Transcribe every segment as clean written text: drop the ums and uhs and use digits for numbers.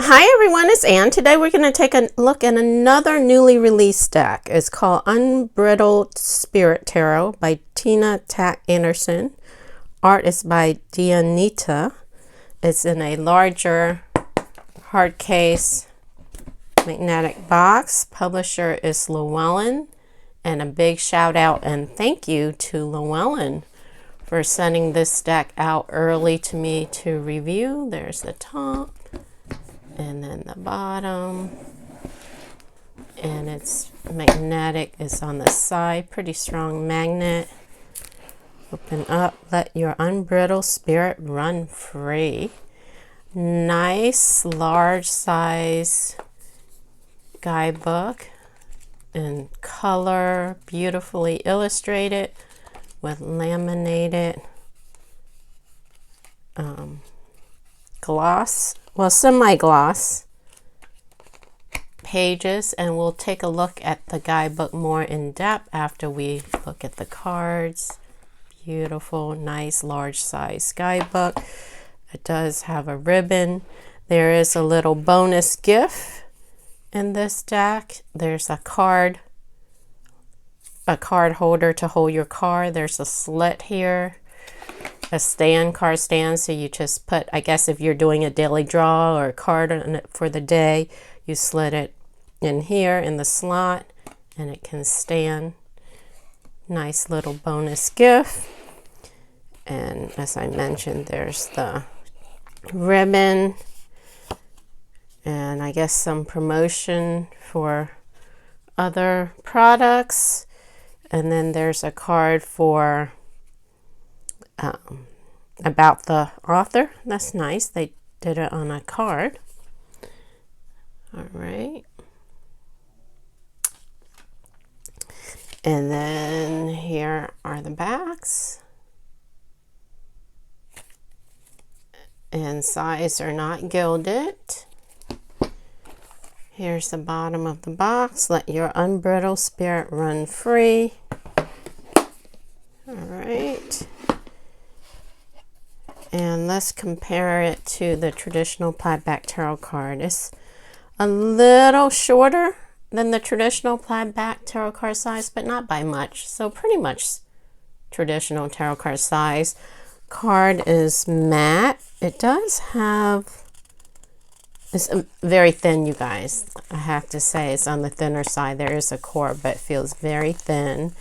Hi everyone, it's Ann. Today we're going to take a look at another newly released deck. It's called Unbridled Spirit Tarot by Tina Tack Anderson. Art is by Dianita. It's in a larger hard case magnetic box. Publisher is Llewellyn. And a big shout out and thank you to Llewellyn for sending this deck out early to me to review. There's the top. And then the bottom, and it's magnetic, is on the side, pretty strong magnet. Open up, let your unbridled spirit run free. Nice large size guidebook in color, beautifully illustrated with laminated gloss. Well, semi-gloss pages, and we'll take a look at the guidebook more in depth after we look at the cards. Beautiful, nice, large size guidebook. It does have a ribbon. There is a little bonus gift in this deck. There's a card holder to hold your card. There's a slit here. A card stand, so you just put, I guess if you're doing a daily draw or a card on it for the day, you slit it in here in the slot and it can stand. Nice little bonus gift. And as I mentioned, there's the ribbon and I guess some promotion for other products. And then there's a card for about the author. That's nice. They did it on a card. All right. And then here are the backs. And sides are not gilded. Here's the bottom of the box. Let your unbridled spirit run free. All right. And let's compare it to the traditional plaid back tarot card. It's a little shorter than the traditional plaid back tarot card size, but not by much. So pretty much traditional tarot card size. Card is matte. It does have, it's very thin, you guys. I have to say it's on the thinner side. There is a cord, but it feels very thin.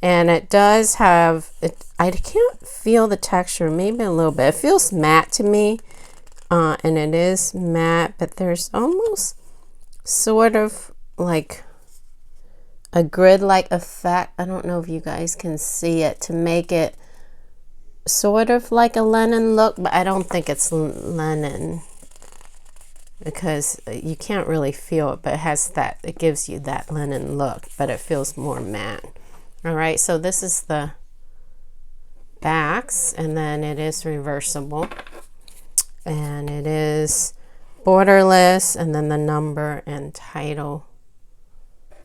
And it does have, I can't feel the texture, maybe a little bit. It feels matte to me, and it is matte, but there's almost sort of like a grid-like effect. I don't know if you guys can see it, to make it sort of like a linen look, but I don't think it's linen because you can't really feel it, but it has that, it gives you that linen look, but it feels more matte. All right, so this is the backs, and then it is reversible, and it is borderless, and then the number and title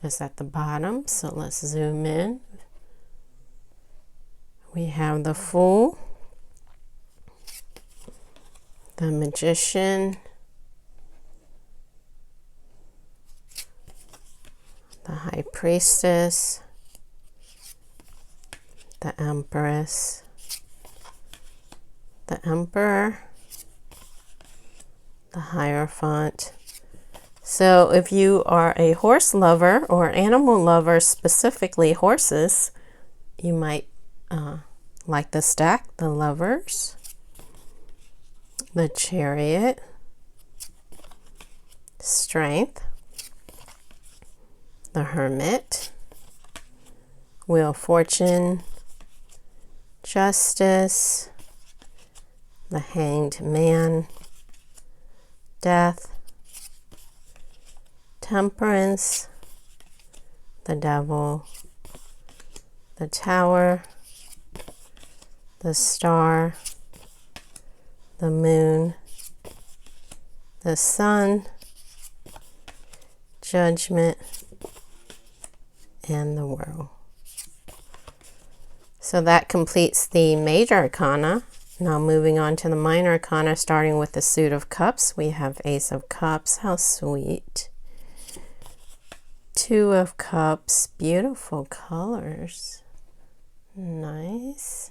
is at the bottom. So let's zoom in. We have the Fool, the Magician, the High Priestess, the Empress, the Emperor, the Hierophant. So if you are a horse lover or animal lover, specifically horses, you might like this deck. The Lovers, the Chariot, Strength, the Hermit, Wheel of Fortune, Justice, the Hanged Man, Death, Temperance, the Devil, the Tower, the Star, the Moon, the Sun, Judgment, and the World. So that completes the major arcana. Now moving on to the minor arcana, starting with the suit of cups, we have Ace of Cups. How sweet. Two of Cups, beautiful colors. Nice.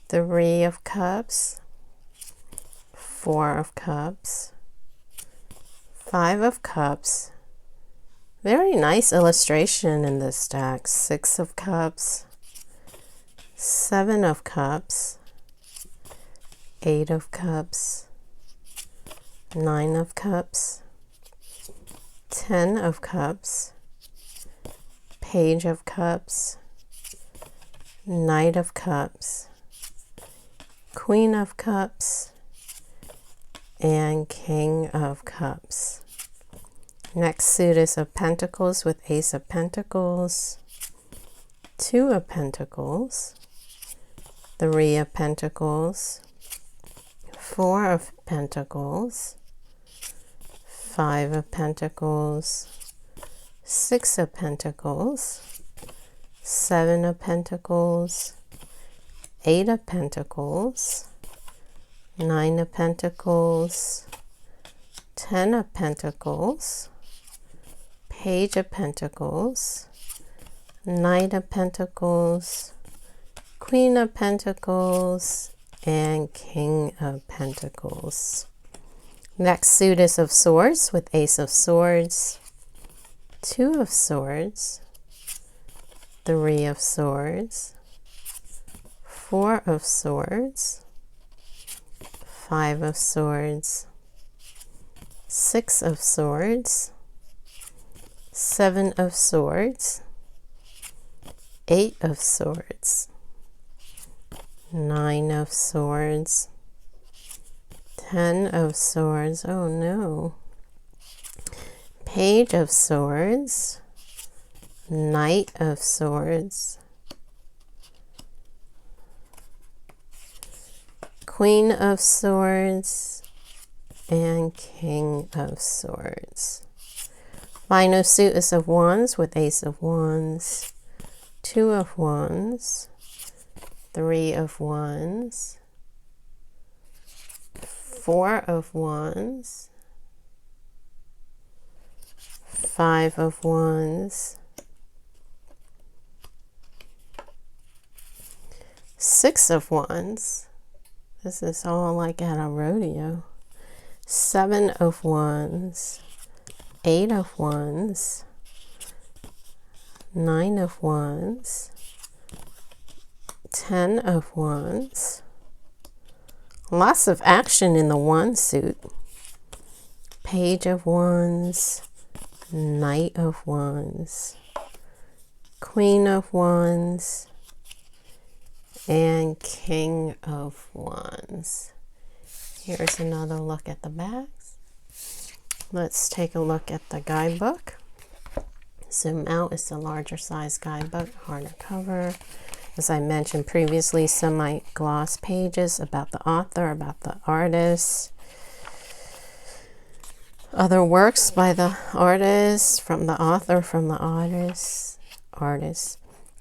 Three of Cups, Four of Cups, Five of Cups. Very nice illustration in this deck. Six of Cups, Seven of Cups, Eight of Cups, Nine of Cups, 10 of Cups, Page of Cups, Knight of Cups, Queen of Cups, and King of Cups. Next suit is of Pentacles with Ace of Pentacles, Two of Pentacles, Three of Pentacles, Four of Pentacles, Five of Pentacles, Six of Pentacles, Seven of Pentacles, Eight of Pentacles, Nine of Pentacles, 10 of Pentacles, Page of Pentacles, Knight of Pentacles, Queen of Pentacles, and King of Pentacles. Next suit is of Swords with Ace of Swords, Two of Swords, Three of Swords, Four of Swords, Five of Swords, Six of Swords, Seven of Swords, Eight of Swords, Nine of Swords, 10 of Swords, oh no, Page of Swords, Knight of Swords, Queen of Swords, and King of Swords. Final suit is of Wands with Ace of Wands, Two of Wands, Three of Wands, Four of Wands, Five of Wands, Six of Wands. This is all like at a rodeo. Seven of Wands, Eight of Wands, Nine of Wands, 10 of Wands. Lots of action in the Wand suit. Page of Wands, Knight of Wands, Queen of Wands, and King of Wands. Here's another look at the backs. Let's take a look at the guidebook. Zoom out is the larger size guidebook, harder cover. As I mentioned previously, semi-gloss pages about the author, about the artist, other works by the artist, from the author, from the artist,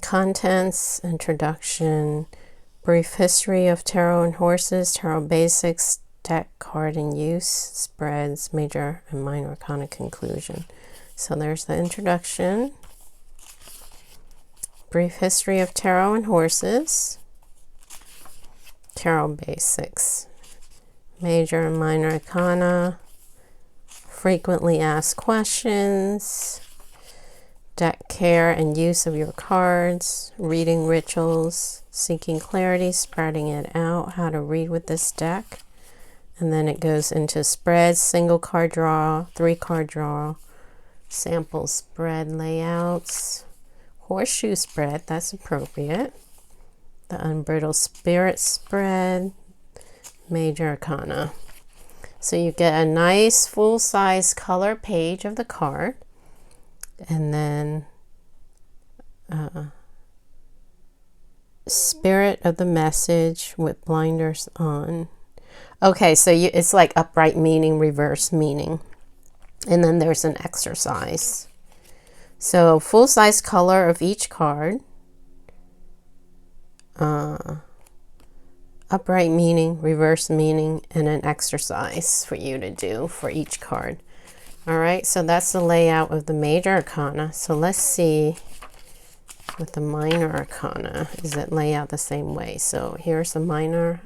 contents, introduction, brief history of tarot and horses, tarot basics, deck card in use, spreads, major and minor arcana conclusion. So there's the introduction, brief history of tarot and horses, tarot basics, major and minor arcana, frequently asked questions, deck care and use of your cards, reading rituals, seeking clarity, spreading it out, how to read with this deck. And then it goes into spreads, single card draw, 3-card draw, sample spread layouts, horseshoe spread, that's appropriate, the Unbridled Spirit spread, major arcana. So you get a nice full-size color page of the card, and then spirit of the message with blinders on. Okay, so it's like upright meaning, reverse meaning. And then there's an exercise. So full-size color of each card. upright meaning, reverse meaning, and an exercise for you to do for each card. All right, so that's the layout of the major arcana. So let's see with the minor arcana, is it lay out the same way? So here's the minor,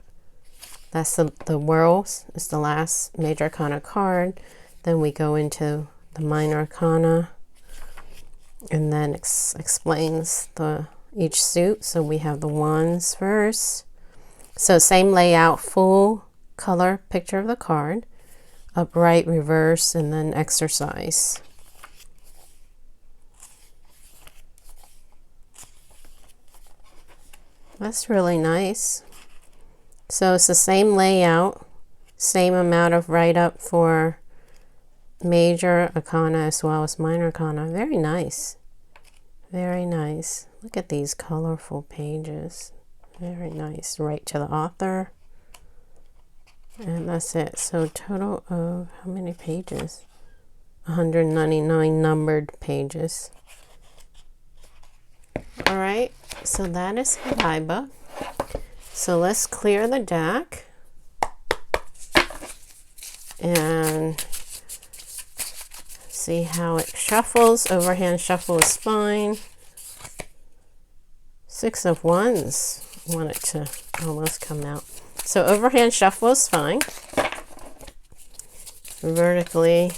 that's the worlds, it's the last major arcana card. Then we go into the minor arcana, and then explains each suit. So we have the wands first. So same layout, full color picture of the card, upright, reverse, and then exercise. That's really nice. So it's the same layout, same amount of write-up for major arcana as well as minor arcana. Very nice. Very nice. Look at these colorful pages. Very nice. Right to the author. And that's it. So total of how many pages? 199 numbered pages. All right. So that is Habiba. So let's clear the deck. And see how it shuffles. Overhand shuffle is fine. 6 of Wands. I want it to almost come out. So overhand shuffle is fine. Vertically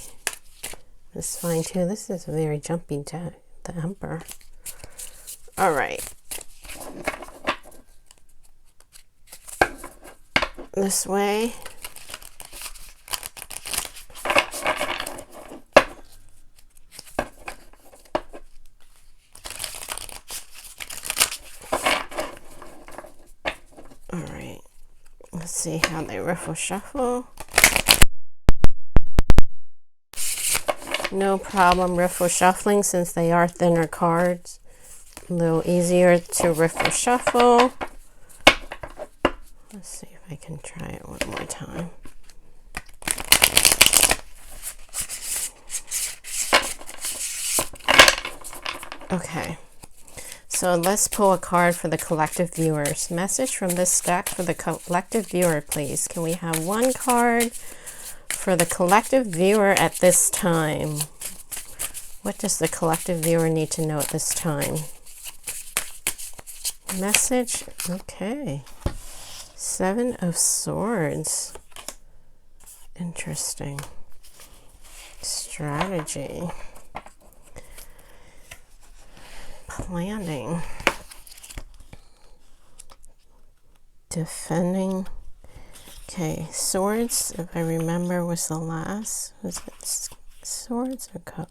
is fine too. This is a very jumpy deck, the Emperor. All right. This way. All right. Let's see how they riffle shuffle. No problem riffle shuffling since they are thinner cards. A little easier to riffle shuffle. Let's see if I can try it one more time. Okay. So let's pull a card for the collective viewers. Message from this deck for the collective viewer, please. Can we have one card for the collective viewer at this time? What does the collective viewer need to know at this time? Message. Okay. 7 of Swords. Interesting. Strategy. Planning. Defending. Okay, Swords, if I remember, was the last. Was it Swords or Cup?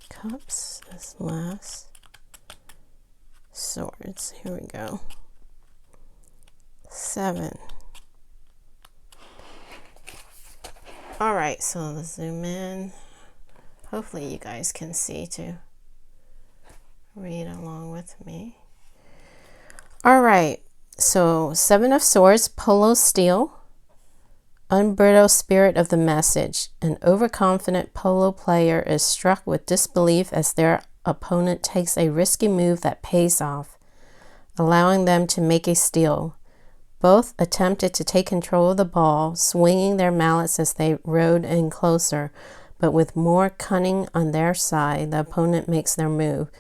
Cups is last. Swords, here we go. 7. All right, so let's zoom in. Hopefully you guys can see too. Read along with me. All right, so 7 of Swords, Polo Steel, Unbridled Spirit of the Message. An overconfident polo player is struck with disbelief as their opponent takes a risky move that pays off, allowing them to make a steal. Both attempted to take control of the ball, swinging their mallets as they rode in closer, but with more cunning on their side, the opponent makes their move,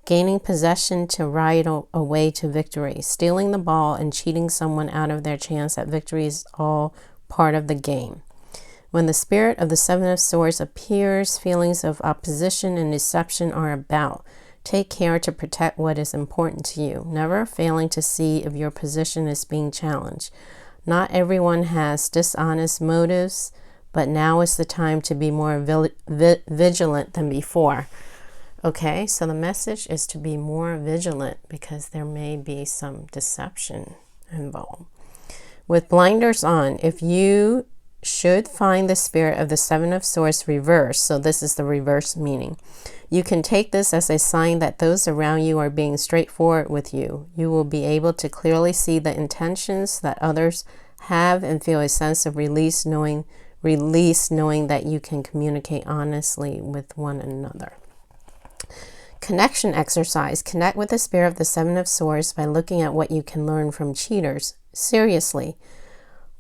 gaining possession to ride away to victory. Stealing the ball and cheating someone out of their chance at victory is all part of the game. When the spirit of the 7 of Swords appears, feelings of opposition and deception are about. Take care to protect what is important to you, never failing to see if your position is being challenged. Not everyone has dishonest motives, but now is the time to be more vigilant than before. Okay, so the message is to be more vigilant because there may be some deception involved. With blinders on, if you should find the spirit of the 7 of Swords reversed, so this is the reverse meaning, you can take this as a sign that those around you are being straightforward with you. You will be able to clearly see the intentions that others have and feel a sense of release knowing that you can communicate honestly with one another. Connection exercise. Connect with the spirit of the Seven of Swords by looking at what you can learn from cheaters. Seriously.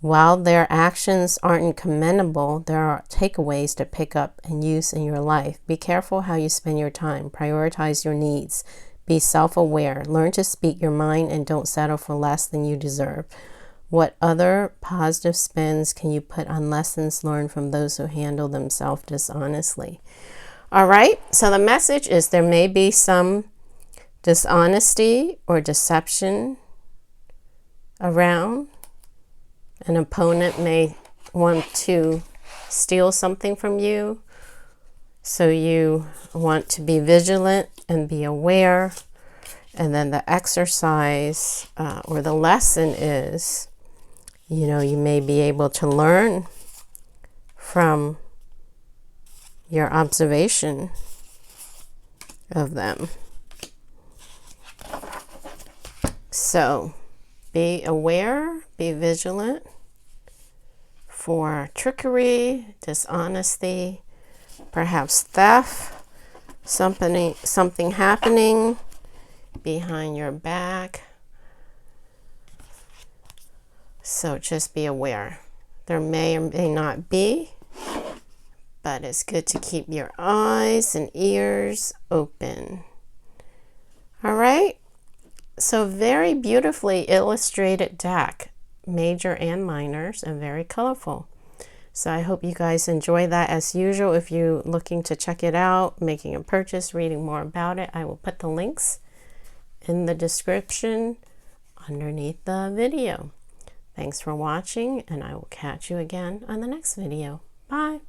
While their actions aren't commendable, there are takeaways to pick up and use in your life. Be careful how you spend your time. Prioritize your needs. Be self-aware. Learn to speak your mind and don't settle for less than you deserve. What other positive spins can you put on lessons learned from those who handle themselves dishonestly? All right, so the message is there may be some dishonesty or deception around. An opponent may want to steal something from you, so you want to be vigilant and be aware. And then the exercise or the lesson is, you know, you may be able to learn from your observation of them. So be aware, be vigilant for trickery, dishonesty, perhaps theft, something happening behind your back. So just be aware. There may or may not be, but it's good to keep your eyes and ears open. All right. So very beautifully illustrated deck, major and minors, and very colorful. So I hope you guys enjoy that. As usual, if you're looking to check it out, making a purchase, reading more about it, I will put the links in the description underneath the video. Thanks for watching, and I will catch you again on the next video. Bye.